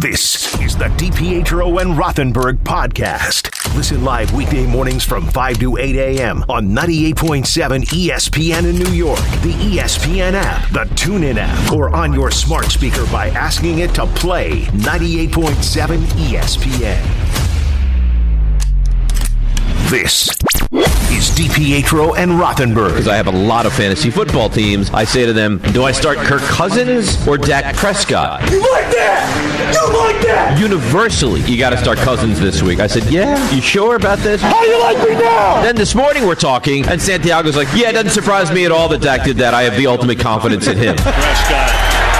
This is the DiPietro and Rothenberg podcast. Listen live weekday mornings from 5 to 8 a.m. on 98.7 ESPN in New York, the ESPN app, the TuneIn app, or on your smart speaker by asking it to play 98.7 ESPN. This is DiPietro and Rothenberg. Because I have a lot of fantasy football teams, I say to them, do I start Kirk Cousins or Dak Prescott? You like that? You like that? Universally, you got to start Cousins this week. I said, yeah, you sure about this? How do you like me now? Then this morning we're talking, and Santiago's like, yeah, it doesn't surprise me at all that Dak did that. I have the ultimate confidence in him. Prescott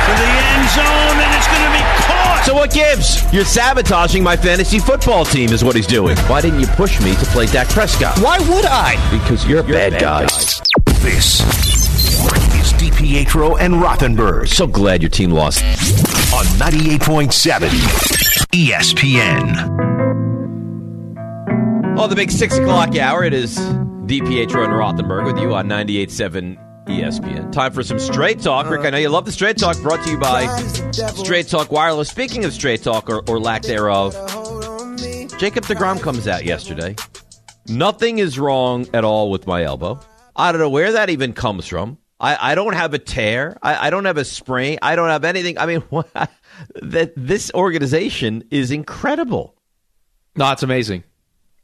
to the end zone, and it's going to be caught. So what gives? You're sabotaging my fantasy football team is what he's doing. Why didn't you push me to play Dak Prescott? Why would I? Because you're a bad guy. This is DiPietro and Rothenberg So glad your team lost. on 98.7 ESPN. Oh, the big 6 o'clock hour. It is DiPietro and Rothenberg with you on 98.7 ESPN. Time for some Straight Talk. Rick, I know you love the Straight Talk, brought to you by Straight Talk Wireless. Speaking of Straight Talk or lack thereof, Jacob deGrom comes out yesterday. Nothing is wrong at all with my elbow. I don't know where that even comes from. I don't have a tear. I don't have a sprain. I don't have anything. I mean, this organization is incredible. No, it's amazing.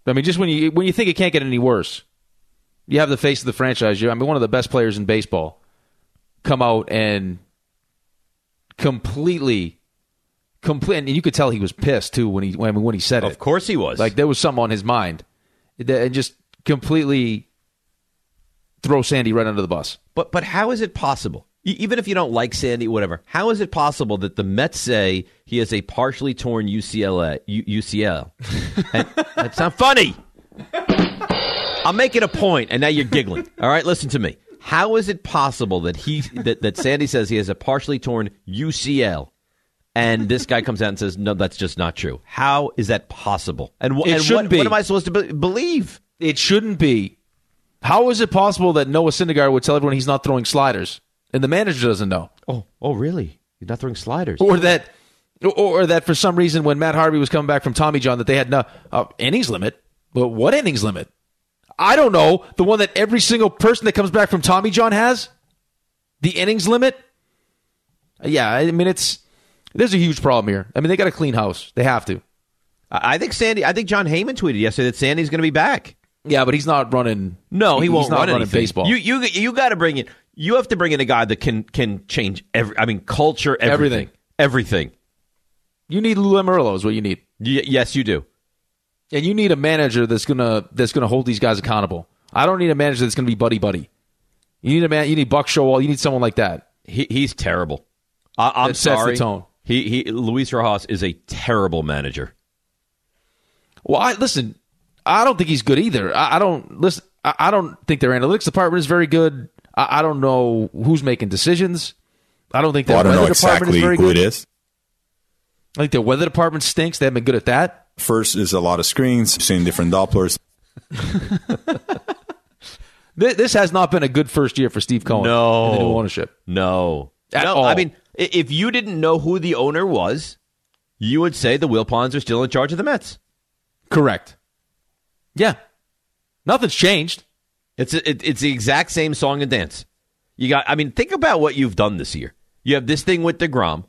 I mean, just when you think it can't get any worse, you have the face of the franchise. I mean, one of the best players in baseball come out and completely, and you could tell he was pissed too when he said it. Of course he was. Like there was something on his mind, and just completely throw Sandy right under the bus. But how is it possible? Even if you don't like Sandy, whatever, how is it possible that the Mets say he has a partially torn UCL? And that's not funny. I'm making a point, and now you're giggling. All right, listen to me. How is it possible that that Sandy says he has a partially torn UCL, and this guy comes out and says, no, that's just not true? How is that possible? And what am I supposed to believe? It shouldn't be. How is it possible that Noah Syndergaard would tell everyone he's not throwing sliders, and the manager doesn't know? Oh, really? You're not throwing sliders? Or that for some reason when Matt Harvey was coming back from Tommy John that they had no innings limit. But what innings limit? I don't know. The one that every single person that comes back from Tommy John has? The innings limit? Yeah, I mean, there's a huge problem here. I mean, they got to clean house. They have to. I think John Heyman tweeted yesterday that Sandy's going to be back. Yeah, but he's not running. No, he won't run running baseball. You got to bring in. You have to bring in a guy that can change culture, everything. You need Lou Amarillo is what you need. Yes, you do. And you need a manager that's gonna hold these guys accountable. I don't need a manager that's gonna be buddy. You need You need Buck Showalter. You need someone like that. He's terrible. I'm sorry. Sets the tone. Luis Rojas is a terrible manager. Well, I don't think he's good either. I don't think their analytics department is very good. I don't know who's making decisions. I don't think their weather department is very good. I don't know exactly who it is. I think their weather department stinks. They haven't been good at that. First is a lot of screens, seeing different Dopplers. This has not been a good first year for Steve Cohen. No. In the new ownership. No. At all. I mean, if you didn't know who the owner was, you would say the Wilpons are still in charge of the Mets. Correct. Yeah. Nothing's changed. It's the exact same song and dance. Think about what you've done this year. You have this thing with DeGrom.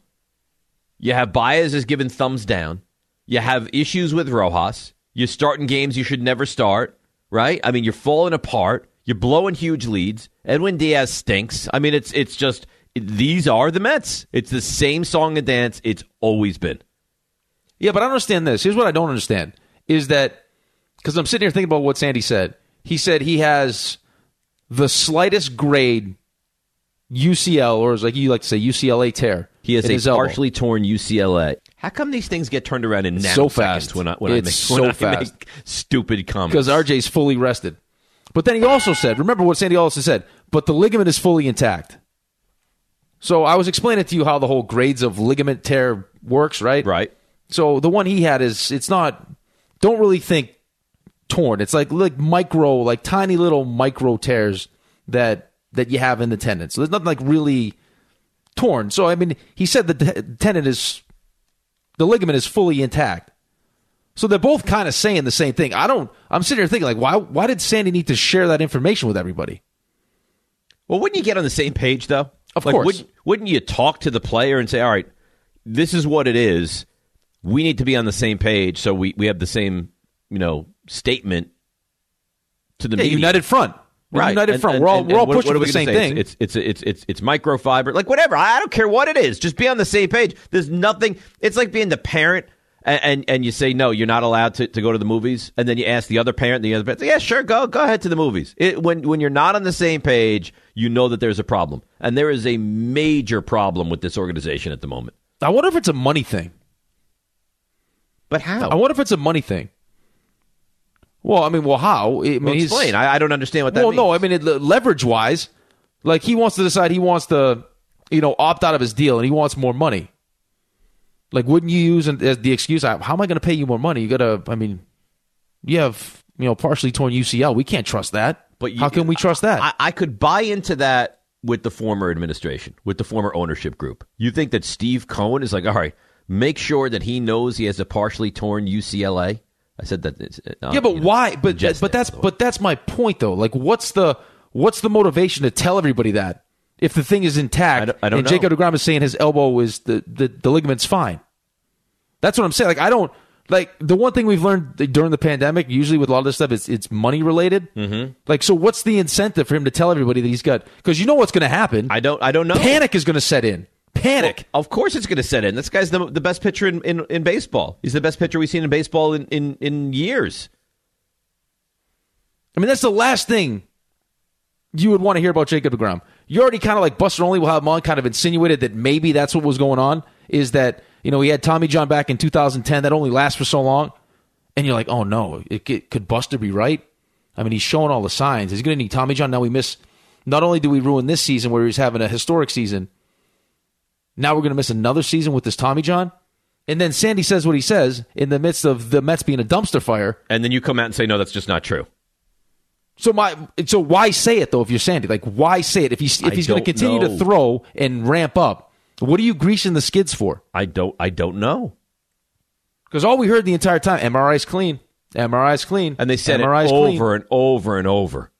You have Baez is given thumbs down. You have issues with Rojas. You're starting games you should never start, right? I mean, you're falling apart. You're blowing huge leads. Edwin Diaz stinks. I mean, it's just, these are the Mets. It's the same song and dance it's always been. Yeah, but I don't understand this. Here's what I don't understand, is that, because I'm sitting here thinking about what Sandy said. He said he has the slightest grade UCL, or as like you like to say, UCLA tear. He has a partially torn UCLA. How come these things get turned around in nanoseconds so fast when I make stupid comments? Because RJ's fully rested. But then he also said, remember what Sandy also said, but the ligament is fully intact. So I was explaining to you how the whole grades of ligament tear works, right? Right. So the one he had it's not, don't really think torn. It's like micro, like tiny little micro tears that you have in the tendon. So there's nothing like really torn. So, I mean, he said the tendon is The ligament is fully intact. So they're both kind of saying the same thing. I'm sitting here thinking, like, why did Sandy need to share that information with everybody? Well, wouldn't you get on the same page, though? Of course. Wouldn't you talk to the player and say, all right, this is what it is. We need to be on the same page so we have the same, statement to the media. United front. Right. United front. We're all pushing for the same thing. It's microfiber. Like, whatever. I don't care what it is. Just be on the same page. There's nothing. It's like being the parent and you say, no, you're not allowed to go to the movies. And then you ask the other parent, and the other parent says, yeah, sure, go ahead to the movies. When you're not on the same page, you know that there's a problem. And there is a major problem with this organization at the moment. I wonder if it's a money thing. But how? I wonder if it's a money thing. Well, how? Explain. I don't understand what that means. Well, no, leverage-wise, like he wants to decide he wants to, opt out of his deal and he wants more money. Like, wouldn't you use as the excuse, how am I going to pay you more money? You got to, you have, partially torn UCL. We can't trust that. But how can we trust that? I could buy into that with the former administration, with the former ownership group. You think that Steve Cohen is like, all right, make sure that he knows he has a partially torn UCLA? I said that. But why? But that's my point, though. Like, what's the motivation to tell everybody that if the thing is intact? I don't know. Jacob deGrom is saying his elbow is the ligament's fine. That's what I'm saying. Like, I don't like the one thing we've learned during the pandemic. Usually with a lot of this stuff, it's money related. Mm-hmm. Like, so what's the incentive for him to tell everybody that he's got? Because you know what's going to happen. I don't know. Panic is going to set in. Panic. Well, of course it's going to set in. This guy's the best pitcher in baseball. He's the best pitcher we've seen in baseball in years. That's the last thing you would want to hear about Jacob deGrom. You already kind of like Buster Olney will have him on, kind of insinuated that maybe that's what was going on, is that, he had Tommy John back in 2010. That only lasts for so long. And you're like, oh, no, could Buster be right? He's showing all the signs. He's going to need Tommy John. Now we miss, not only do we ruin this season where he's having a historic season, now we're going to miss another season with this Tommy John. And then Sandy says what he says in the midst of the Mets being a dumpster fire. And then you come out and say, no, that's just not true. So why say it, though, if you're Sandy? Like, why say it? If he's going to continue to throw and ramp up, what are you greasing the skids for? I don't know. Because all we heard the entire time, MRI's clean. MRI's clean. And they said MRI's it over clean. and over and over.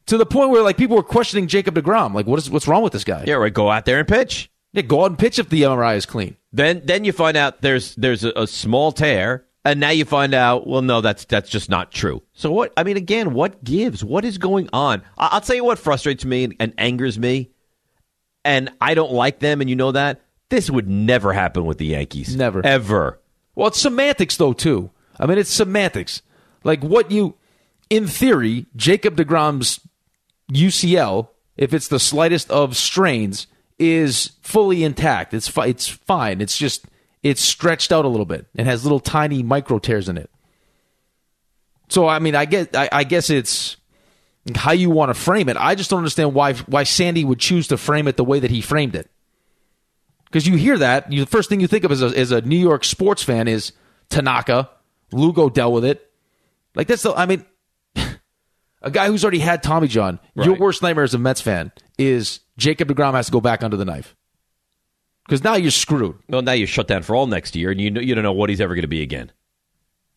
To the point where, like, people were questioning Jacob deGrom. Like, what's wrong with this guy? Yeah, right. Go out there and pitch. Yeah, go out and pitch if the MRI is clean. Then you find out there's a small tear, and now you find out, well, no, that's just not true. So what? Again, what gives? What is going on? I'll tell you what frustrates me and angers me, and I don't like them, and you know that. This would never happen with the Yankees. Never. Ever. Well, it's semantics, though, too. It's semantics. Like, in theory, Jacob deGrom's UCL, if it's the slightest of strains, is fully intact. It's fine. It's just it's stretched out a little bit and has little tiny micro tears in it. So I guess it's how you want to frame it. I just don't understand why Sandy would choose to frame it the way that he framed it. Because you hear that, the first thing you think of as a New York sports fan is Tanaka, Lugo dealt with it. Like that's a guy who's already had Tommy John. Right. Your worst nightmare as a Mets fan is Jacob deGrom has to go back under the knife. Because now you're screwed. Well, now you're shut down for all next year, and you don't know what he's ever going to be again.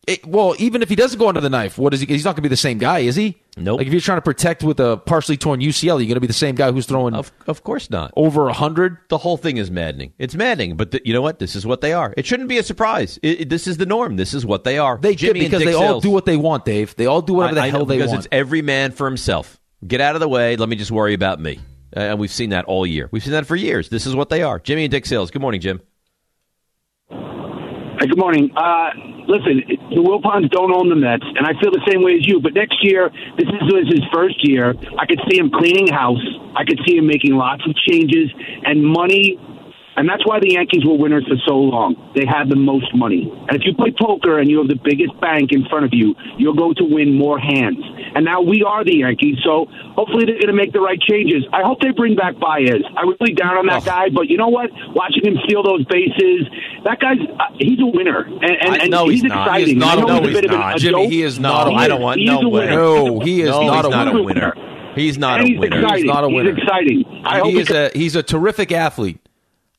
Even if he doesn't go under the knife, what is he? He's not going to be the same guy, is he? Nope. Like if you're trying to protect with a partially torn UCL, you're going to be the same guy who's throwing. Of course not. Over 100. The whole thing is maddening. It's maddening, but you know what? This is what they are. It shouldn't be a surprise. This is the norm. This is what they are. They Jimmy because they all do what they want, Dave. They all do whatever the hell they want. Because it's every man for himself. Get out of the way. Let me just worry about me. And we've seen that all year. We've seen that for years. This is what they are. Jimmy and Dick Sales. Good morning, Jim. Good morning. Listen, the Wilpons don't own the Mets, and I feel the same way as you. But next year, this is his first year. I could see him cleaning house. I could see him making lots of changes and money. And that's why the Yankees were winners for so long. They had the most money. And if you play poker and you have the biggest bank in front of you, you're going to win more hands. And now we are the Yankees, so hopefully they're going to make the right changes. I hope they bring back Baez. I was really down on that guy, but you know what? Watching him steal those bases, that guy's he's a winner. And he's exciting. Jimmy, he is not. I don't want no winner. No, he is not a winner. He's not a winner. He's not a winner. He's exciting. He's a terrific athlete.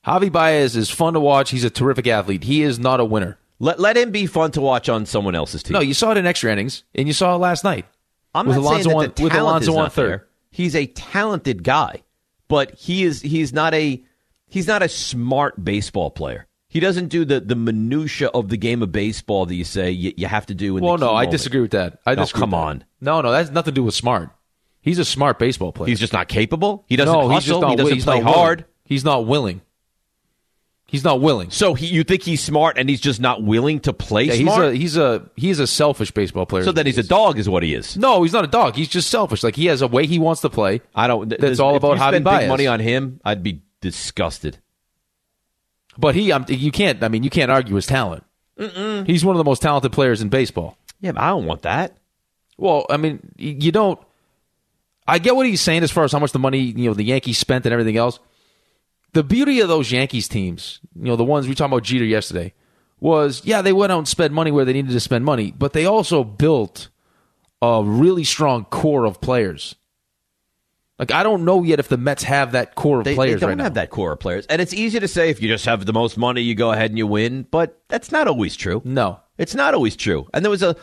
Javi Baez is fun to watch. He's a terrific athlete. He is not a winner. Let him be fun to watch on someone else's team. No, you saw it in extra innings, and you saw it last night. I'm with not Alonso saying that the talent is not third. there. He's a talented guy, but he's not a smart baseball player. He doesn't do the minutia of the game of baseball that you say you have to do. Well, no, I disagree with that. Come on. No, that has nothing to do with smart. He's a smart baseball player. He's just not capable. He doesn't hustle. He doesn't play hard. He's not willing. He's not willing. So you think he's smart and he's just not willing to play smart? He's a selfish baseball player. So then he's a dog is what he is. No, he's not a dog. He's just selfish. Like, he has a way he wants to play. That's all about Javi Baez. If you spend big money on him, I'd be disgusted. But you can't argue his talent. Mm-mm. He's one of the most talented players in baseball. Yeah, but I don't want that. Well, I mean, you don't. I get what he's saying as far as how much the money the Yankees spent and everything else. The beauty of those Yankees teams, the ones we talked about Jeter yesterday, was, they went out and spent money where they needed to spend money, but they also built a really strong core of players. Like, I don't know yet if the Mets have that core of players right now. They don't have that core of players. And it's easy to say if you just have the most money, you go ahead and you win, but that's not always true. No. It's not always true. And there was the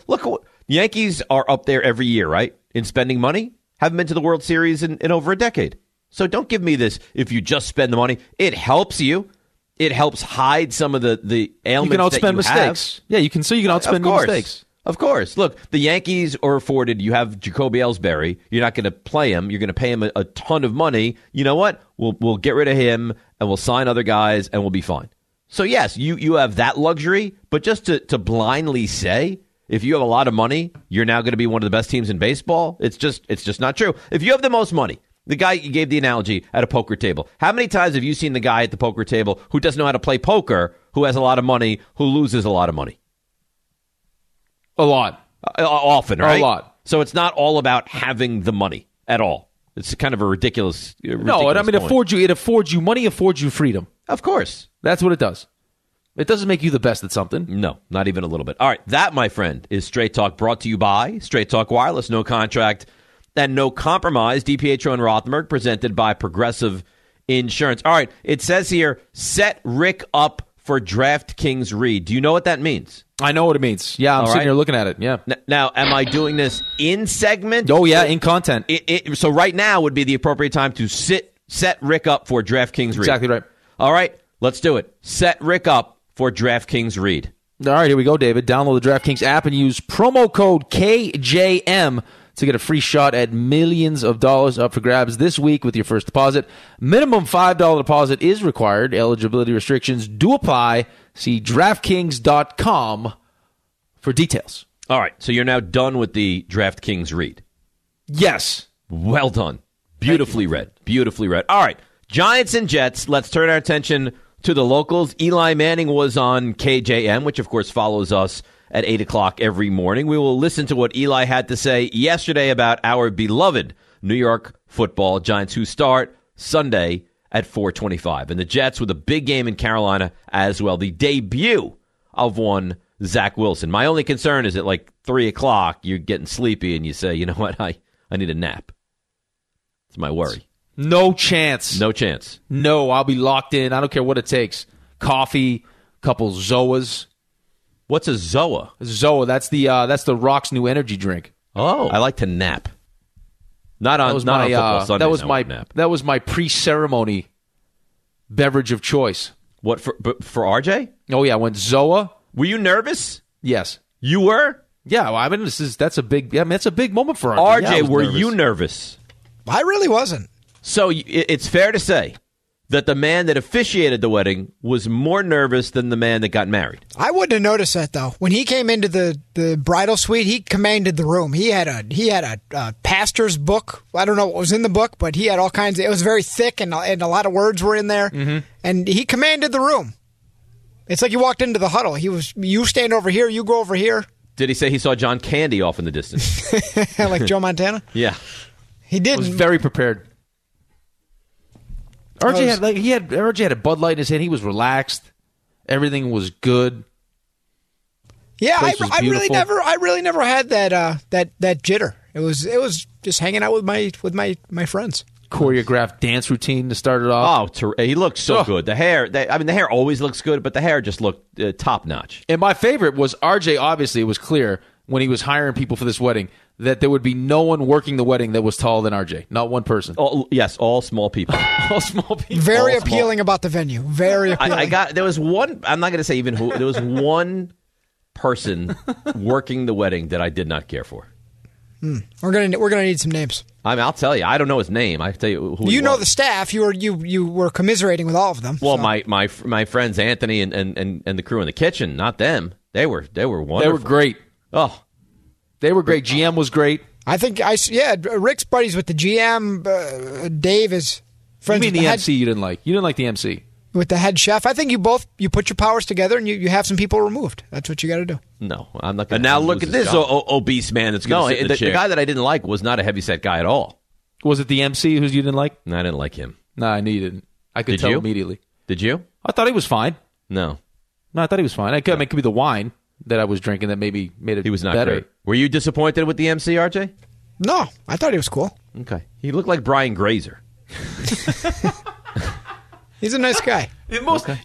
Yankees are up there every year, right, in spending money. Haven't been to the World Series in over a decade. So don't give me this, if you just spend the money. It helps you. It helps hide some of the ailments that you outspend mistakes. have. Yeah, you can outspend your mistakes. Of course. Look, the Yankees are afforded, you have Jacoby Ellsbury. You're not going to play him. You're going to pay him a ton of money. You know what? We'll get rid of him, and we'll sign other guys, and we'll be fine. So, yes, you have that luxury, but just to blindly say, if you have a lot of money, you're now going to be one of the best teams in baseball, it's just not true. If you have the most money, the guy you gave the analogy at a poker table, how many times have you seen the guy at the poker table who doesn't know how to play poker, who has a lot of money, who loses a lot of money? A lot. Often, right? A lot. So it's not all about having the money at all. It's kind of a ridiculous No, I mean, point. it affords you money, affords you freedom. Of course. That's what it does. It doesn't make you the best at something. No, not even a little bit. All right, that, my friend, is Straight Talk, brought to you by Straight Talk Wireless. No contract and no compromise. DiPietro and Rothenberg, presented by Progressive Insurance. All right, it says here, set Rick up for DraftKings read. Do you know what that means? I know what it means. Yeah, I'm sitting here looking at it. Yeah. Now, am I doing this in segment? Oh, yeah, in content. So right now would be the appropriate time to set Rick up for DraftKings read. Exactly right. All right, let's do it. Set Rick up for DraftKings read. All right, here we go, David. Download the DraftKings app and use promo code KJM to get a free shot at millions of dollars up for grabs this week with your first deposit. Minimum $5 deposit is required. Eligibility restrictions do apply. See DraftKings.com for details. All right, so you're now done with the DraftKings read. Yes. Well done. Beautifully read. Beautifully read. All right, Giants and Jets. Let's turn our attention to the locals. Eli Manning was on KJM, which, of course, follows us at 8 o'clock every morning. We will listen to what Eli had to say yesterday about our beloved New York football Giants, who start Sunday at 4:25. And the Jets with a big game in Carolina as well. The debut of one Zach Wilson. My only concern is at like 3 o'clock, you're getting sleepy and you say, you know what, I need a nap. It's my worry. No chance. No chance. No, I'll be locked in. I don't care what it takes. Coffee, couple Zoas. What's a Zoa? Zoa, that's the Rock's new energy drink. Oh, I like to nap. Not on football Sundays. That was my pre-ceremony beverage of choice. What for RJ? Oh yeah, I went Zoa. Were you nervous? Yes. You were? Yeah, well, I mean that's a big moment for RJ. RJ, yeah, were you nervous? I really wasn't. So it's fair to say that the man that officiated the wedding was more nervous than the man that got married. I wouldn't have noticed that, though. When he came into the bridal suite, he commanded the room. He had a pastor's book. I don't know what was in the book, but he had all kinds of... It was very thick, and a lot of words were in there. Mm-hmm. And he commanded the room. It's like you walked into the huddle. You stand over here, you go over here. Did he say he saw John Candy off in the distance? Like Joe Montana? Yeah. He didn't. Was very prepared. RJ had a Bud Light in his hand. He was relaxed. Everything was good. Yeah, I really never had that jitter. It was just hanging out with my friends. choreographed dance routine to start it off. He looked so good. The hair, the hair always looks good, but the hair just looked top notch. And my favorite was RJ. Obviously, it was clear when he was hiring people for this wedding that there would be no one working the wedding that was taller than RJ. Not one person. Yes, all small people. All small people. Very appealing about the venue. Very appealing. There was one, I'm not going to say even who, there was one person working the wedding that I did not care for. We're gonna need some names. I'll tell you. I don't know his name. I can tell you who. You know the staff. You were commiserating with all of them. Well, so. my friends Anthony and the crew in the kitchen, not them. They were wonderful. They were great. Oh, they were great. GM was great. I think Rick's buddies with the GM. Dave is friends. You mean with the MC you didn't like? You didn't like the MC with the head chef. I think you put your powers together and you have some people removed. That's what you got to do. No, I'm not. And now look at this obese man that's going to sit in the chair. The guy that I didn't like was not a heavyset guy at all. Was it the MC who you didn't like? No, I didn't like him. No, I knew you didn't. I could tell immediately. Did you? I thought he was fine. No, I thought he was fine. It could be the wine that I was drinking that maybe made it. He was not better. Great. Were you disappointed with the MC, RJ? No, I thought he was cool. Okay, he looked like Brian Grazer. He's a nice guy.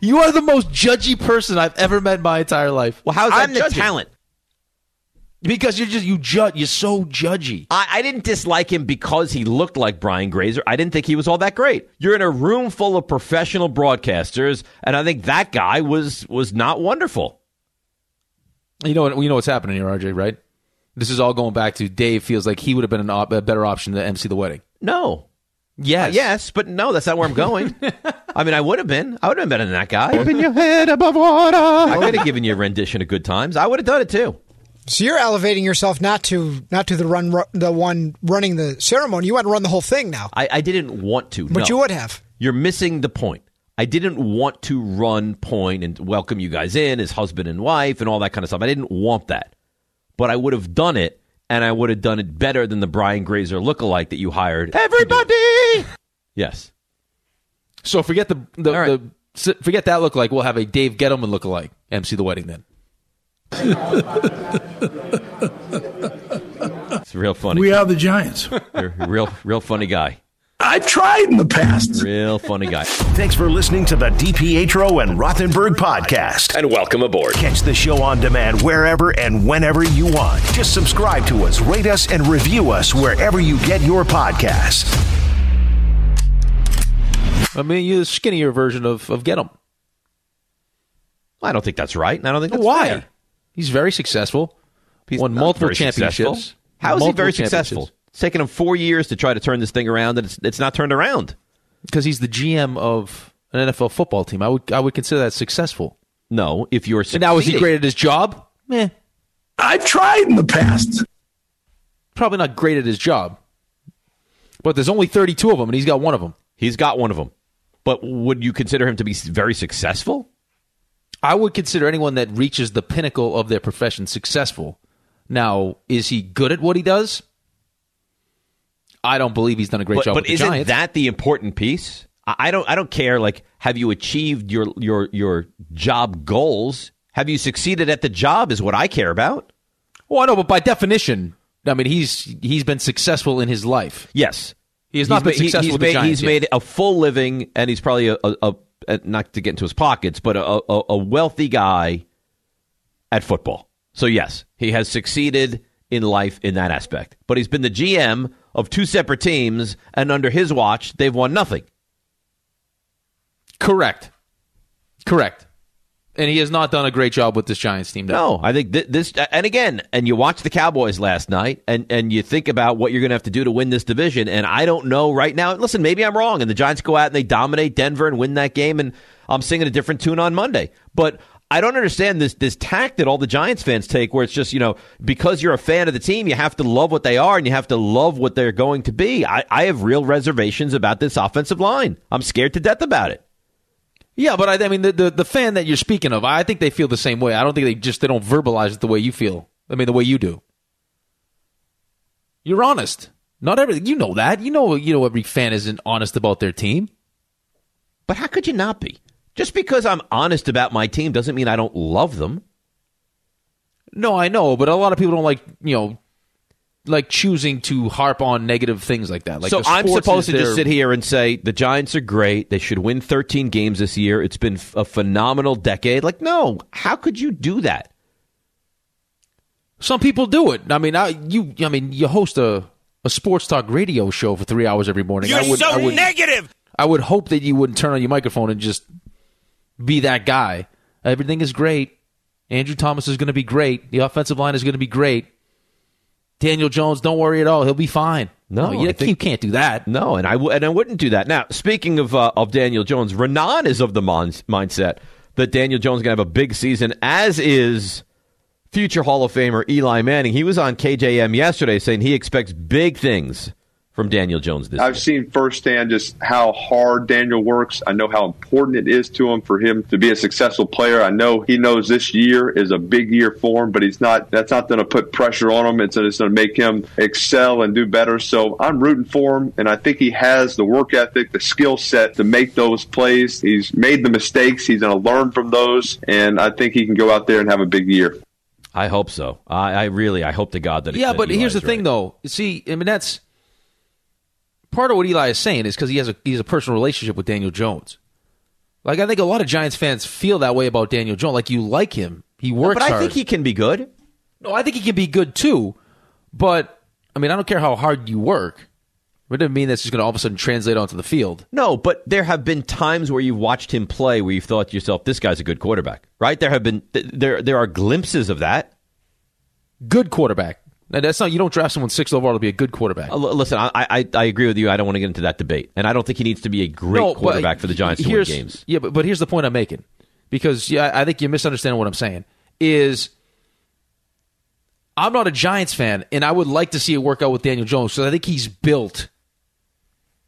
You are the most judgy person I've ever met in my entire life. Well, how's that I'm the judgy? talent. Because you judge. You're so judgy. I didn't dislike him because he looked like Brian Grazer. I didn't think he was all that great. You're in a room full of professional broadcasters, and I think that guy was not wonderful. You know what's happening here, RJ, right? This is all going back to Dave feels like he would have been a better option to MC the wedding. No. Yes. Yes, but no, that's not where I'm going. I mean, I would have been better than that guy. Open your head above water. I could have given you a rendition of Good Times. I would have done it too. So you're elevating yourself not to the one running the ceremony. You want to run the whole thing now. I didn't want to. But you would have. You're missing the point. I didn't want to run point and welcome you guys in as husband and wife and all that kind of stuff. I didn't want that. But I would have done it, and I would have done it better than the Brian Grazer lookalike that you hired. Everybody! Yes. So forget forget that lookalike. We'll have a Dave Gettleman lookalike MC the wedding then. It's real funny. We are the Giants. You're a real funny guy. I've tried in the past. Real funny guy. Thanks for listening to the DiPietro and Rothenberg podcast. And welcome aboard. Catch the show on demand wherever and whenever you want. Just subscribe to us, rate us, and review us wherever you get your podcasts. I mean, you're the skinnier version of Get'em. I don't think that's right. I don't think that's Why? fair. He's very successful. He's won multiple championships. How is he very successful? It's taken him 4 years to try to turn this thing around, and it's not turned around. Because he's the GM of an NFL football team. I would consider that successful. No, if you're succeeding. And now, is he great at his job? Meh. I've tried in the past. Probably not great at his job. But there's only 32 of them, and he's got one of them. He's got one of them. But would you consider him to be very successful? I would consider anyone that reaches the pinnacle of their profession successful. Now, is he good at what he does? I don't believe he's done a great job with the Giants. But isn't that the important piece? I don't care. Like, have you achieved your job goals? Have you succeeded at the job? Is what I care about. Well, I know, but by definition, I mean he's been successful in his life. Yes, he has not been successful with the Giants. He's made a full living, and he's probably a not to get into his pockets, but a wealthy guy at football. So yes, he has succeeded in life in that aspect. But he's been the GM of two separate teams, and under his watch, they've won nothing. Correct. And he has not done a great job with this Giants team. No, I think this, and again, and you watch the Cowboys last night, and you think about what you're going to have to do to win this division, and I don't know right now. Listen, maybe I'm wrong, and the Giants go out and they dominate Denver and win that game, and I'm singing a different tune on Monday. But I don't understand this tack that all the Giants fans take, where it's just, because you're a fan of the team, you have to love what they are, and you have to love what they're going to be. I have real reservations about this offensive line. I'm scared to death about it. Yeah, but I mean, the fan that you're speaking of, I think they feel the same way. I don't think they don't verbalize it the way you feel. I mean, the way you do. You're honest. Not every, you know that. You know every fan isn't honest about their team. But how could you not be? Just because I'm honest about my team doesn't mean I don't love them. No, I know, but a lot of people don't like, like choosing to harp on negative things like that. Like so I'm supposed to just sit here and say the Giants are great. They should win 13 games this year. It's been a phenomenal decade. Like, no, how could you do that? Some people do it. I mean, you host a sports talk radio show for 3 hours every morning. You're so negative. I would hope that you wouldn't turn on your microphone and just be that guy. Everything is great. Andrew Thomas is going to be great. The offensive line is going to be great. Daniel Jones, don't worry at all. He'll be fine. No, you can't do that. No, and I wouldn't do that. Now, speaking of Daniel Jones, Renan is of the mindset that Daniel Jones is going to have a big season, as is future Hall of Famer Eli Manning. He was on KJM yesterday saying he expects big things from Daniel Jones this year. I've seen firsthand just how hard Daniel works. I know how important it is to him for him to be a successful player. I know he knows this year is a big year for him, but that's not going to put pressure on him. It's going to make him excel and do better. So I'm rooting for him, and I think he has the work ethic, the skill set to make those plays. He's made the mistakes. He's going to learn from those, and I think he can go out there and have a big year. I hope so. I hope to God that. Yeah, but Eli here's the thing, right. though. See, I mean, that's part of what Eli is saying is because he has a personal relationship with Daniel Jones. Like, I think a lot of Giants fans feel that way about Daniel Jones. Like, you like him. He works hard. But I think he can be good. No, I think he can be good, too. But, I mean, I don't care how hard you work. It doesn't mean that's just going to all of a sudden translate onto the field. No, but there have been times where you've watched him play where you've thought to yourself, this guy's a good quarterback, right? There are glimpses of that. Good quarterback. Now, that's not, you don't draft someone 6th overall to be a good quarterback. Listen, I agree with you. I don't want to get into that debate. And I don't think he needs to be a great quarterback for the Giants to win games. Yeah, but here's the point I'm making. Because I think you're misunderstanding what I'm saying. Is I'm not a Giants fan, and I would like to see it work out with Daniel Jones. So I think he's built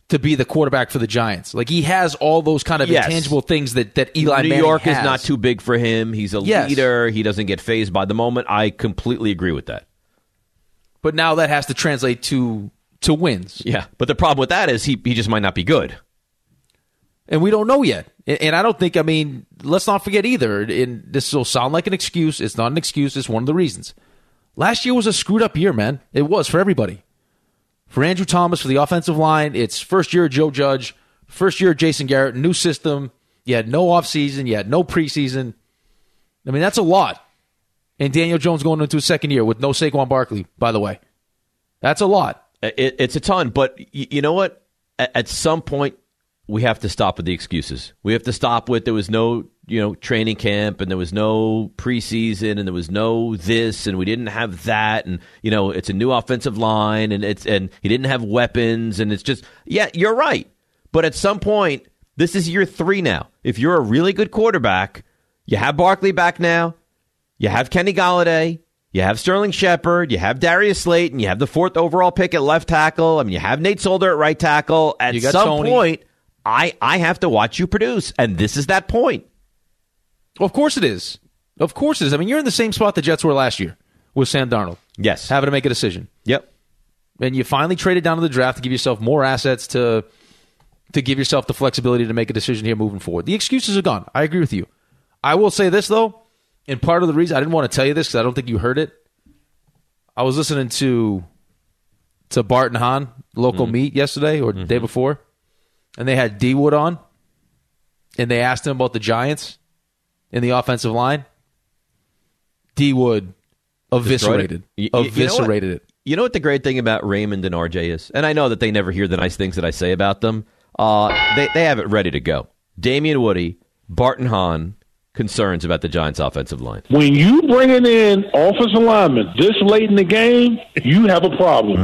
to be the quarterback for the Giants. Like, he has all those kind of intangible things that Eli Manning has. New York is not too big for him. He's a leader. He doesn't get fazed by the moment. I completely agree with that. But now that has to translate to wins. Yeah, but the problem with that is he just might not be good. And we don't know yet. And I don't think, I mean, let's not forget either, and this will sound like an excuse. It's not an excuse. It's one of the reasons. Last year was a screwed up year, man. It was for everybody. For Andrew Thomas, for the offensive line, it's first year of Joe Judge, first year of Jason Garrett, new system. You had no offseason. You had no preseason. I mean, that's a lot. And Daniel Jones going into his second year with no Saquon Barkley, by the way. That's a lot. It's a ton. But you know what? At some point, we have to stop with the excuses. We have to stop with there was no training camp and there was no preseason and there was no this and we didn't have that and it's a new offensive line and he didn't have weapons and it's just you're right. But at some point, this is year 3 now. If you're a really good quarterback, you have Barkley back now, you have Kenny Golladay, you have Sterling Shepard, you have Darius Slayton, you have the 4th overall pick at left tackle. I mean, you have Nate Solder at right tackle. At some point, I have to watch you produce, and this is that point. Well, of course it is. Of course it is. I mean, you're in the same spot the Jets were last year with Sam Darnold. Yes. Having to make a decision. Yep. And you finally traded down to the draft to give yourself more assets to give yourself the flexibility to make a decision here moving forward. The excuses are gone. I agree with you. I will say this, though, and part of the reason I didn't want to tell you this because I don't think you heard it. I was listening to Bart and Hahn, local meet yesterday or the day before, and they had D Wood on, and they asked him about the Giants in the offensive line. D Wood eviscerated it. You know what the great thing about Raymond and RJ is? And I know that they never hear the nice things that I say about them. They have it ready to go. Damian Woody, Bart and Hahn, concerns about the Giants' offensive line. When you bringing in offensive linemen this late in the game, you have a problem.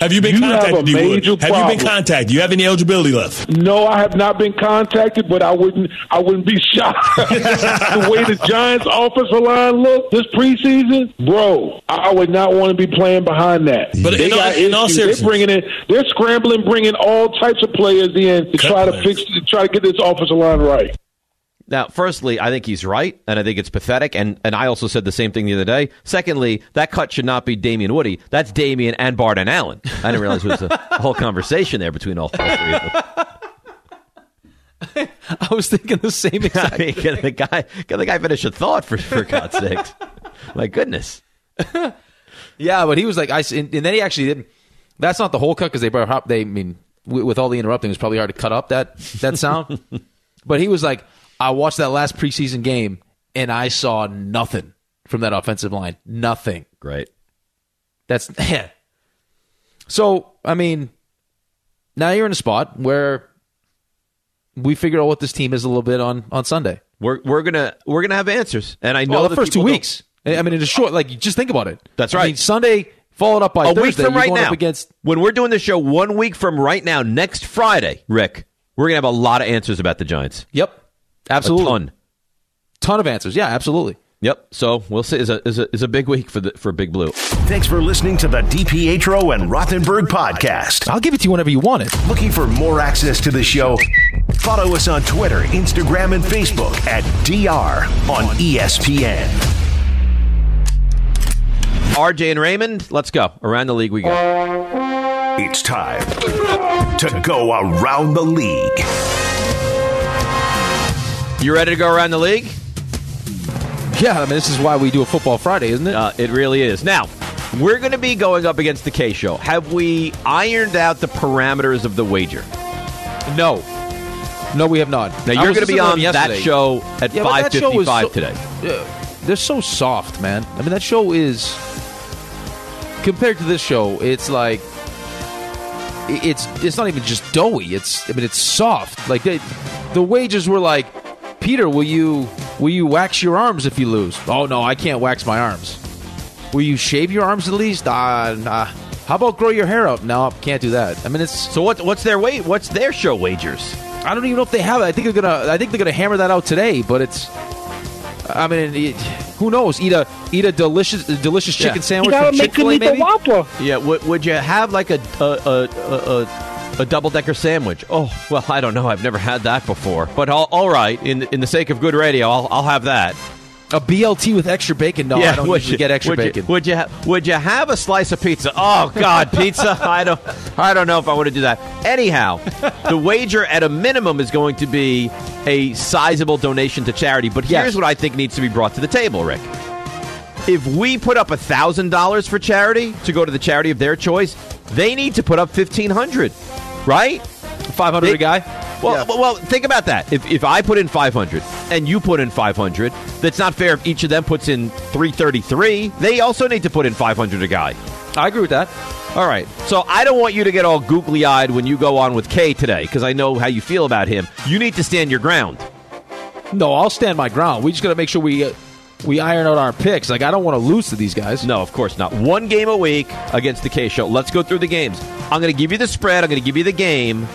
Have you been contacted? Have you been contacted? Do you have any eligibility left? No, I have not been contacted, but I wouldn't be shocked. The way the Giants' offensive line look this preseason, bro, I would not want to be playing behind that. But in all seriousness, they're scrambling, bringing all types of players in to try to get this offensive line right. Now, firstly, I think he's right, and I think it's pathetic, and I also said the same thing the other day. Secondly, that cut should not be Damian Woody. That's Damian and Bart and Allen. I didn't realize there was a whole conversation there between all 3 of them. I was thinking the same exact thing. Can the guy finish a thought, for God's sakes? My goodness. Yeah, but he was like, and then he actually didn't. That's not the whole cut because with all the interrupting, it was probably hard to cut up that sound. But he was like, I watched that last preseason game and I saw nothing from that offensive line. Nothing. Great. That's So, I mean, now you're in a spot where we figure out what this team is a little bit on Sunday. We're gonna have answers, and I know the first 2 weeks. I mean, it is short. Like, just think about it. That's right. I mean, Sunday followed up by a Thursday. Week from right now. Up against when we're doing the show 1 week from right now, next Friday, Rick, we're gonna have a lot of answers about the Giants. Yep, absolutely. A ton of answers. Yeah, absolutely. Yep. So we'll see. Is a big week for Big Blue. Thanks for listening to the DiPietro and Rothenberg podcast. I'll give it to you whenever you want it. Looking for more access to the show? Follow us on Twitter, Instagram, and Facebook at DR on ESPN. RJ and Raymond, let's go. Around the league we go. It's time to go around the league. You ready to go around the league? Yeah, I mean, this is why we do a Football Friday, isn't it? It really is. Now, we're going to be going up against the K-Show. Have we ironed out the parameters of the wager? No. No, we have not. Now, you're going to be on that show at 5:55 today. They're so soft, man. I mean, that show is... Compared to this show, it's like... It's not even just doughy. It's soft. Like, the wagers were like, Peter, will you wax your arms if you lose? Oh, no, I can't wax my arms. Will you shave your arms at least? Nah. How about grow your hair out? No, can't do that. I mean, it's... So what's their show wagers? I don't even know if they have it. I think they're gonna hammer that out today, but it's... I mean, who knows? Eat a delicious chicken sandwich from Chick-fil-A, maybe? Whopper. Yeah, would you have like a double-decker sandwich? Oh, well, I don't know. I've never had that before. But all right, in the sake of good radio, I'll have that. A BLT with extra bacon? No, I don't usually get extra bacon. Would you have a slice of pizza? Oh, God, pizza? I don't know if I want to do that. Anyhow, the wager at a minimum is going to be a sizable donation to charity. But here's what I think needs to be brought to the table, Rick. If we put up $1,000 for charity to go to the charity of their choice, they need to put up $1,500, right? $500 a guy? Well, think about that. If I put in $500 and you put in $500, that's not fair if each of them puts in $333. They also need to put in $500 a guy. I agree with that. All right. So I don't want you to get all googly-eyed when you go on with Kay today, because I know how you feel about him. You need to stand your ground. No, I'll stand my ground. We just got to make sure we iron out our picks. Like, I don't want to lose to these guys. No, of course not. One game a week against the K-Show. Let's go through the games. I'm going to give you the spread. I'm going to give you the game.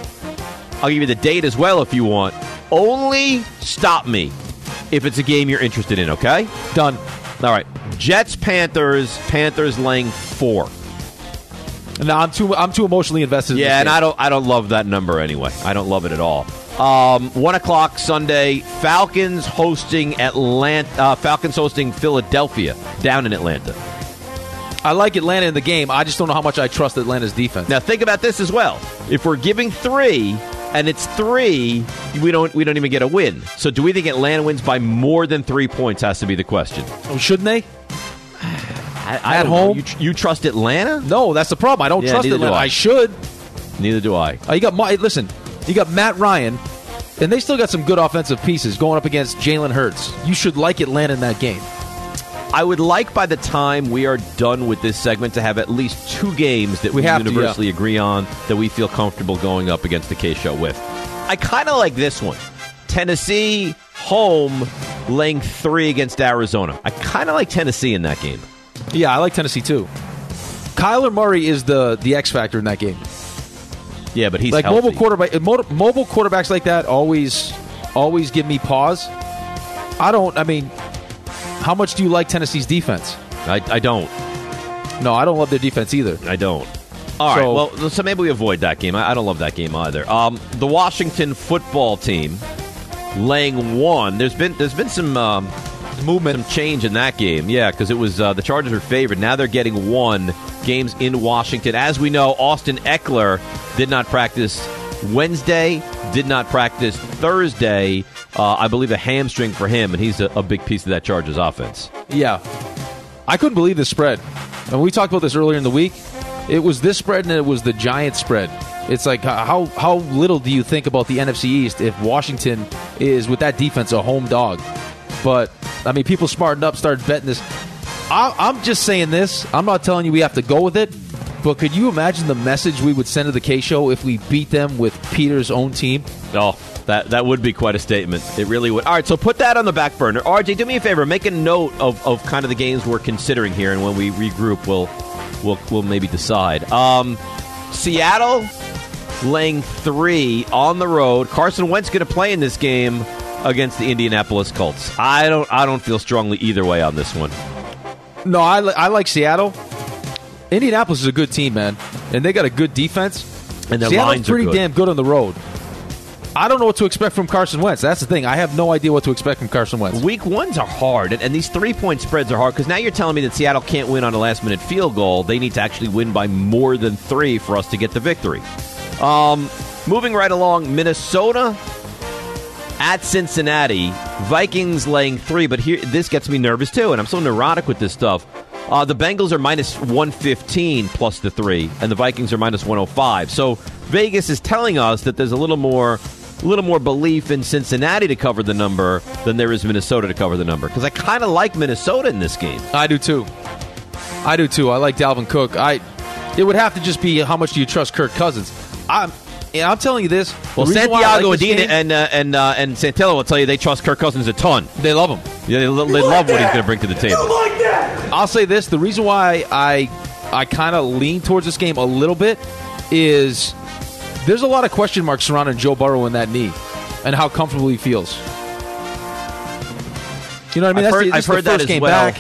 I'll give you the date as well if you want. Only stop me if it's a game you're interested in, okay? Done. All right. Jets-Panthers. Panthers laying 4. No, I'm too emotionally invested. Yeah, and I don't love that number anyway. I don't love it at all. 1 o'clock Sunday. Falcons hosting Philadelphia down in Atlanta. I like Atlanta in the game. I just don't know how much I trust Atlanta's defense. Now think about this as well. If we're giving 3 and it's 3, we don't even get a win. So do we think Atlanta wins by more than 3 points? Has to be the question. Oh, shouldn't they? At home, you trust Atlanta? No, that's the problem. I don't trust Atlanta. I should. Neither do I. You got Matt Ryan, and they still got some good offensive pieces going up against Jalen Hurts. You should like Atlanta in that game. I would like by the time we are done with this segment to have at least 2 games that we universally agree on that we feel comfortable going up against the K-Show with. I kind of like this one. Tennessee home laying 3 against Arizona. I kind of like Tennessee in that game. Yeah, I like Tennessee too. Kyler Murray is the X factor in that game. Yeah, but he's like healthy. Mobile quarterbacks like that always give me pause. How much do you like Tennessee's defense? I don't. No, I don't love their defense either. I don't. All right, well, so maybe we avoid that game. I don't love that game either. The Washington football team laying 1. There's been some movement, some change in that game. Yeah, because it was the Chargers were favored. Now they're getting 1. Games in Washington. As we know, Austin Eckler did not practice Wednesday, did not practice Thursday. I believe a hamstring for him, and he's a big piece of that Chargers offense. Yeah. I couldn't believe the spread. And we talked about this earlier in the week. It was this spread and it was the Giants spread. It's like, how little do you think about the NFC East if Washington is, with that defense, a home dog? But, I mean, people smartened up, started betting this. I'm just saying this. I'm not telling you we have to go with it. But could you imagine the message we would send to the K-Show if we beat them with Peter's own team? Oh, that would be quite a statement. It really would. All right, so put that on the back burner. RJ, do me a favor. Make a note of kind of the games we're considering here, and when we regroup, we'll maybe decide. Seattle laying 3 on the road. Carson Wentz going to play in this game against the Indianapolis Colts. I don't feel strongly either way on this one. No, I like Seattle. Indianapolis is a good team, man, and they got a good defense. And their Seattle's lines are pretty good. damn good on the road. I don't know what to expect from Carson Wentz. That's the thing. I have no idea what to expect from Carson Wentz. Week 1s are hard, and these 3-point spreads are hard because now you're telling me that Seattle can't win on a last-minute field goal. They need to actually win by more than 3 for us to get the victory. Moving right along, Minnesota at Cincinnati. Vikings laying 3, but here this gets me nervous too, and I'm so neurotic with this stuff. The Bengals are minus 115 plus the 3, and the Vikings are minus 105. So Vegas is telling us that there's a little more belief in Cincinnati to cover the number than there is Minnesota to cover the number. Because I kind of like Minnesota in this game. I do too. I like Dalvin Cook. It would have to just be how much do you trust Kirk Cousins. I'm telling you this. Well, Santiago and Santillo will tell you they trust Kirk Cousins a ton. They love him. Yeah, they love what he's going to bring to the table. I'll say this. The reason why I kind of lean towards this game a little bit is there's a lot of question marks surrounding Joe Burrow in that knee and how comfortable he feels. You know what I mean? I've heard that as well.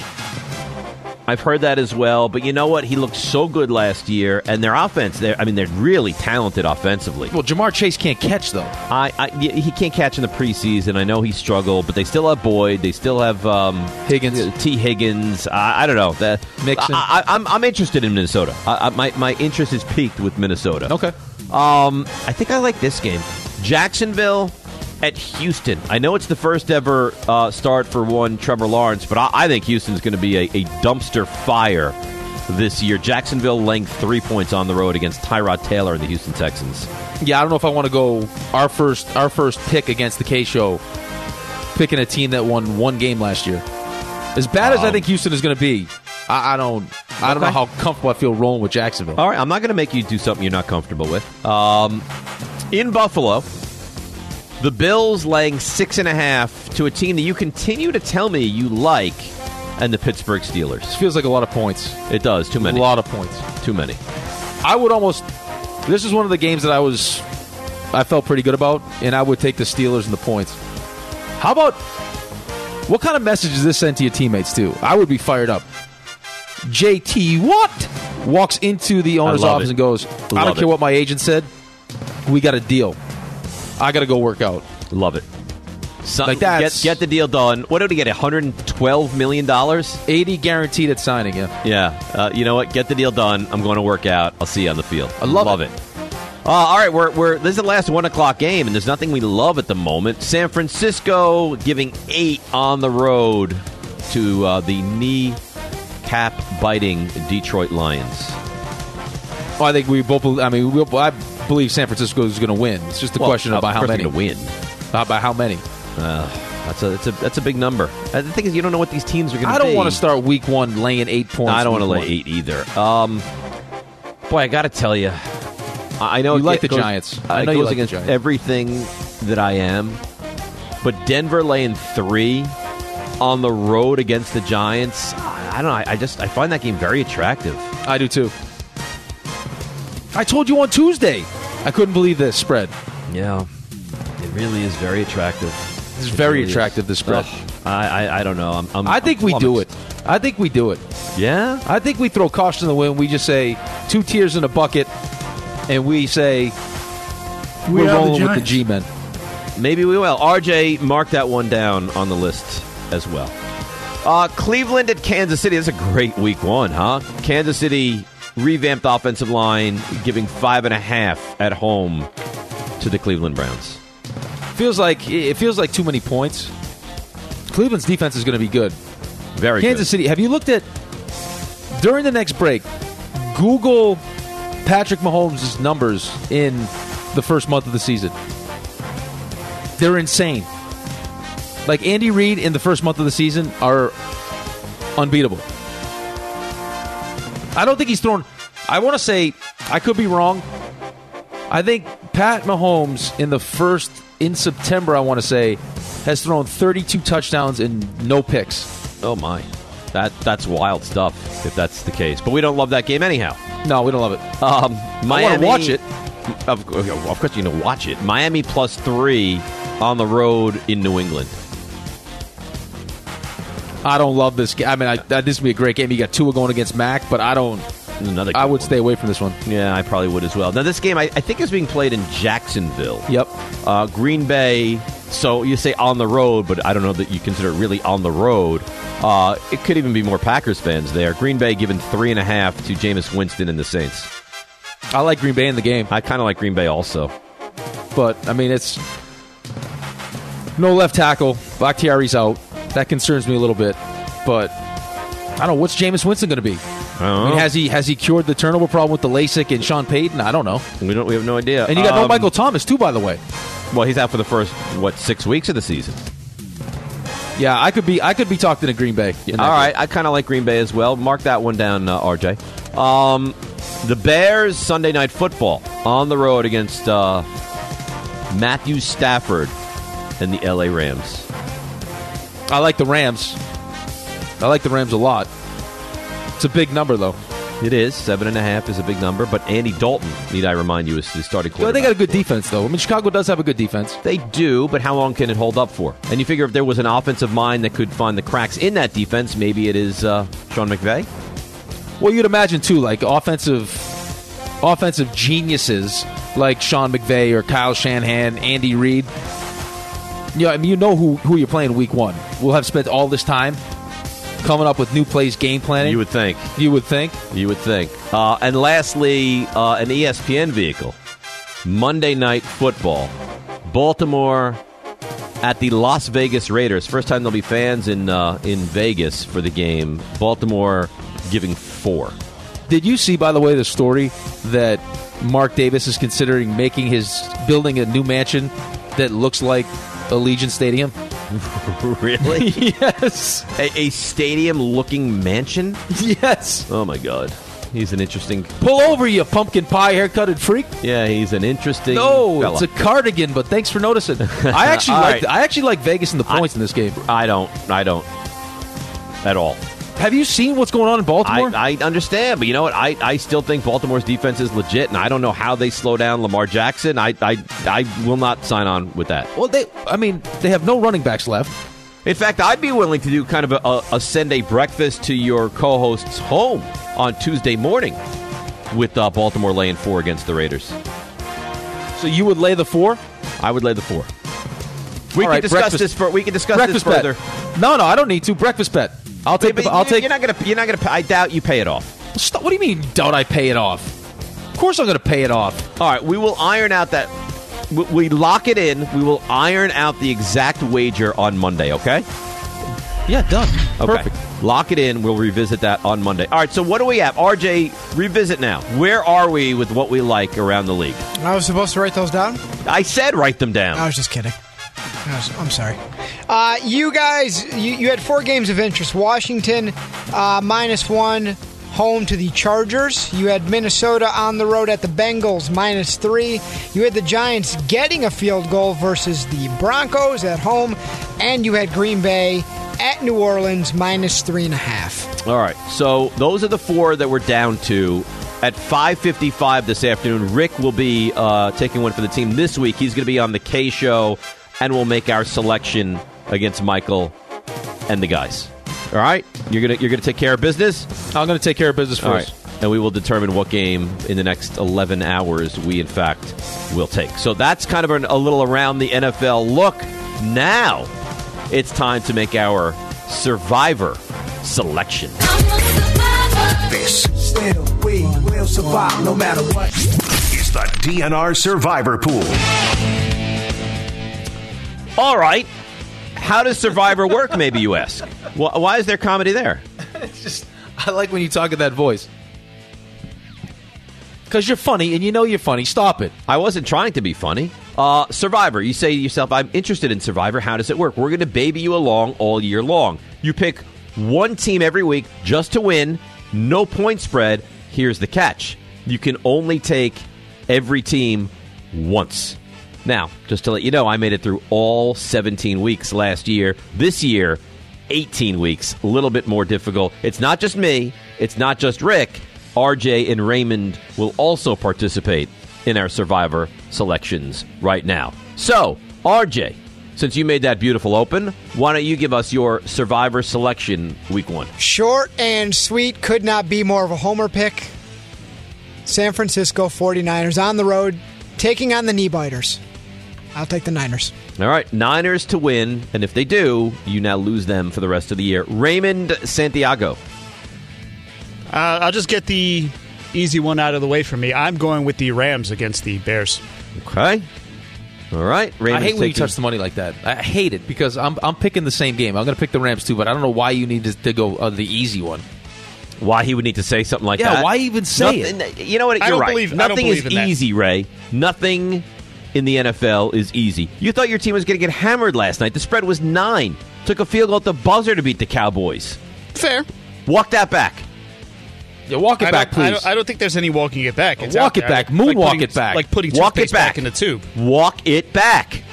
I've heard that as well, but you know what? He looked so good last year, and their offense, they're really talented offensively. Well, Jamar Chase can't catch, though. He can't catch in the preseason. I know he struggled, but they still have Boyd. They still have Higgins. T. Higgins. I don't know. Mixon. I'm interested in Minnesota. My interest is peaked with Minnesota. Okay. I think I like this game. Jacksonville at Houston. I know it's the first ever start for one Trevor Lawrence, but I think Houston's going to be a dumpster fire this year. Jacksonville laying 3 points on the road against Tyrod Taylor and the Houston Texans. Yeah, I don't know if I want to go our first pick against the K-Show, picking a team that won one game last year. As bad as I think Houston is going to be, I don't know how comfortable I feel rolling with Jacksonville. All right, I'm not going to make you do something you're not comfortable with. In Buffalo, the Bills laying 6.5 to a team that you continue to tell me you like, and the Pittsburgh Steelers. This feels like a lot of points. It does. Too many. A lot of points. Too many. This is one of the games that I felt pretty good about, and I would take the Steelers and the points. How about, what kind of message does this send to your teammates, too? I would be fired up. JT Watt walks into the owner's office and goes, I don't care what my agent said. We got a deal. I got to go work out. Love it. Like that. Get the deal done. What did he get? $112 million? 80 guaranteed at signing, yeah. Yeah. You know what? Get the deal done. I'm going to work out. I'll see you on the field. I love it. All right, this is the last 1 o'clock game, and there's nothing we love at the moment. San Francisco giving 8 on the road to the knee-cap-biting Detroit Lions. Well, I think we both. I believe San Francisco is going to win. It's just a question about how many. Going to win. By how many? That's a big number. The thing is, you don't know what these teams are going to be. I don't want to start week 1 laying 8 points. I don't want to lay 8 either. Boy, I got to tell you, I know you like the Giants. I know you like against everything that I am, but Denver laying 3 on the road against the Giants. I don't know. I find that game very attractive. I do too. I told you on Tuesday. I couldn't believe this spread. Yeah, it really is very attractive. It's very attractive, this spread. I don't know. I think we do it. I think we do it. Yeah? I think we throw caution to the wind. We just say 2 tiers in a bucket, and we say we're rolling with the G-men. Maybe we will. RJ, mark that one down on the list as well. Cleveland at Kansas City. That's a great week 1, huh? Kansas City revamped offensive line, giving 5.5 at home to the Cleveland Browns. It feels like too many points. Cleveland's defense is going to be good. Very Kansas good. City. Have you looked at During the next break, Google Patrick Mahomes' numbers in the first month of the season. They're insane. Like Andy Reid in the first month of the season are unbeatable. I don't think he's thrown... I want to say, I could be wrong. I think Pat Mahomes in September, I want to say, has thrown 32 touchdowns and no picks. Oh, my. That's wild stuff, if that's the case. But we don't love that game anyhow. No, we don't love it. Miami, I want to watch it. Of course you're going to watch it. Miami +3 on the road in New England. I don't love this game. I mean, this would be a great game. You got Tua going against Mac, but I would stay away from this one. Yeah, I probably would as well. Now, this game, I think, is being played in Jacksonville. Yep. Green Bay, so you say on the road, but I don't know that you consider it really on the road. It could even be more Packers fans there. Green Bay giving 3.5 to Jameis Winston and the Saints. I like Green Bay in the game. I kind of like Green Bay also. But, I mean, it's no left tackle. Bakhtiari's out. That concerns me a little bit. But, I don't know. What's Jameis Winston going to be? I mean, has he cured the turnover problem with the LASIK and Sean Payton? I don't know. We have no idea. And you got no Michael Thomas, too, by the way. Well, he's out for the first, 6 weeks of the season. Yeah, I could be talking to Green Bay. All right, I kind of like Green Bay as well. Mark that one down, RJ. The Bears, Sunday Night Football, on the road against Matthew Stafford and the LA Rams. I like the Rams. I like the Rams a lot. It's a big number, though. It is. 7.5 is a big number. But Andy Dalton, need I remind you, is the starting quarterback. They got a good defense, though. I mean, Chicago does have a good defense. They do, but how long can it hold up for? And you figure if there was an offensive mind that could find the cracks in that defense, maybe it is Sean McVay? Well, you'd imagine, too, like offensive geniuses like Sean McVay or Kyle Shanahan, Andy Reid. Yeah, I mean, you know who you're playing week one. We'll have spent all this time coming up with new plays, game planning. You would think. And lastly, an ESPN vehicle. Monday Night Football. Baltimore at the Las Vegas Raiders. First time there'll be fans in Vegas for the game. Baltimore giving 4. Did you see, by the way, the story that Mark Davis is considering building a new mansion that looks like Allegiant Stadium? Really? Yes. A stadium-looking mansion? Yes. Oh, my God. He's an interesting... Pull over, you pumpkin pie haircutted freak. Yeah, he's an interesting fella. It's a cardigan, but thanks for noticing. I actually like Vegas and the points in this game. I don't. At all. Have you seen what's going on in Baltimore? I understand, but you know what? I still think Baltimore's defense is legit, and I don't know how they slow down Lamar Jackson. I will not sign on with that. Well, they have no running backs left. In fact, I'd be willing to do kind of a Sunday breakfast to your co-host's home on Tuesday morning with Baltimore laying 4 against the Raiders. So you would lay the 4? I would lay the 4. We can discuss this further. No, I don't need to. Breakfast bet. I'll take. You're not gonna. I doubt you pay it off. Stop, what do you mean? Doubt I pay it off? Of course I'm going to pay it off. All right, we will iron out that. We lock it in. We will iron out the exact wager on Monday. Okay. Yeah, done. Okay. Perfect. Lock it in. We'll revisit that on Monday. All right. So what do we have? RJ, revisit now. Where are we with what we like around the league? I was supposed to write those down? I said write them down. I was just kidding. I'm sorry. You guys, you had 4 games of interest. Washington, -1, home to the Chargers. You had Minnesota on the road at the Bengals, -3. You had the Giants getting a field goal versus the Broncos at home. And you had Green Bay at New Orleans, -3.5. All right. So those are the 4 that we're down to. At 5:55 this afternoon, Rick will be taking one for the team this week. He's going to be on the K Show, and we'll make our selection against Michael and the guys. All right? You're gonna take care of business? I'm going to take care of business first. All right. And we will determine what game in the next 11 hours we, in fact, will take. So that's kind of a little around the NFL look. Now it's time to make our Survivor selection. This we will survive no matter what. It's the DNR Survivor Pool. All right. How does Survivor work, maybe you ask? Why is there comedy there? It's just, I like when you talk in that voice. Because you're funny, and you know you're funny. Stop it. I wasn't trying to be funny. Survivor. You say to yourself, I'm interested in Survivor. How does it work? We're going to baby you along all year long. You pick one team every week just to win. No point spread. Here's the catch. You can only take every team once. Now, just to let you know, I made it through all 17 weeks last year. This year, 18 weeks. A little bit more difficult. It's not just me. It's not just Rick. RJ and Raymond will also participate in our Survivor selections right now. So, RJ, since you made that beautiful open, why don't you give us your Survivor selection week 1? Short and sweet, could not be more of a homer pick. San Francisco 49ers on the road, taking on the knee biters. I'll take the Niners. All right, Niners to win, and if they do, you now lose them for the rest of the year. Raymond Santiago. I'll just get the easy one out of the way for me. I'm going with the Rams against the Bears. Okay. All right. I hate when you touch the money like that. I hate it because I'm picking the same game. I'm going to pick the Rams too, but I don't know why you need to go the easy one. Why he would need to say something like that? Yeah, why even say it? You know what? You're right. Nothing is easy, Ray. Nothing in the NFL is easy. You thought your team was going to get hammered last night. The spread was 9. Took a field goal at the buzzer to beat the Cowboys. Fair. Walk that back. Yeah, walk it back, please. I don't think there's any walking it back. It's walk it back. Moonwalk it back. Like putting toothpaste back in the tube. Walk it back.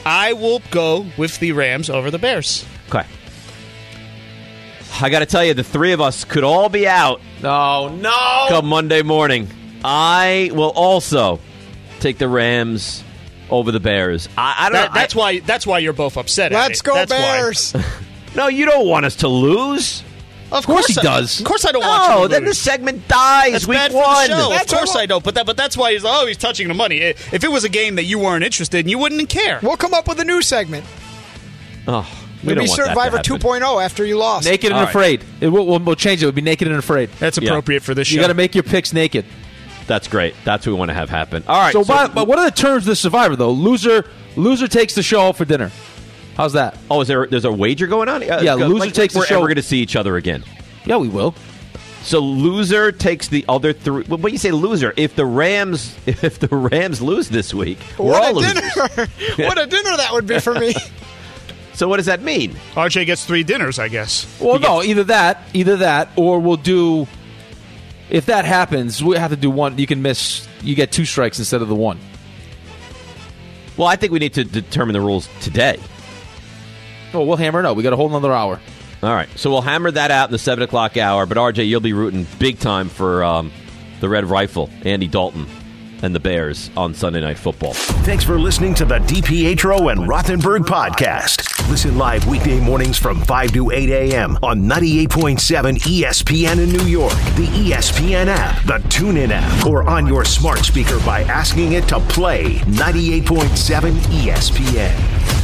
I will go with the Rams over the Bears. Okay. I got to tell you, the three of us could all be out. Oh, no. Come Monday morning. I will also take the Rams over the Bears. I don't know. That's why you're both upset. Let's go Bears. No, you don't want us to lose. Of course he does. Of course I don't want you to lose. Then the segment dies. That's week bad 1. For the show. Of course I don't. But that's why he's touching the money. If it was a game that you weren't interested in, you wouldn't care. We'll come up with a new segment. Oh, It'll be Survivor 2.0 after you lost. Naked and Afraid. We'll change it. It would be Naked and Afraid. That's appropriate for this show. You got to make your picks naked. That's great. That's what we want to have happen. All right. So but what are the terms of the Survivor, though? Loser takes the show for dinner. How's that? Oh, there's a wager going on? Yeah, loser takes the show. We're ever going to see each other again. Yeah, we will. So loser takes the other three. Well, when you say loser, if the Rams lose this week, we're all losers. What a dinner that would be for me. So what does that mean? RJ gets 3 dinners, I guess. Well, no, either that, or we'll do. If that happens, we have to do one. You get 2 strikes instead of the 1. Well, I think we need to determine the rules today. Oh, we'll hammer it out. We got a whole another hour. All right, so we'll hammer that out in the 7 o'clock hour. But RJ, you'll be rooting big time for the Red Rifle, Andy Dalton, and the Bears on Sunday Night Football. Thanks for listening to the DiPietro and Rothenberg podcast. Listen live weekday mornings from 5 to 8 a.m. on 98.7 ESPN in New York, the ESPN app, the TuneIn app, or on your smart speaker by asking it to play 98.7 ESPN.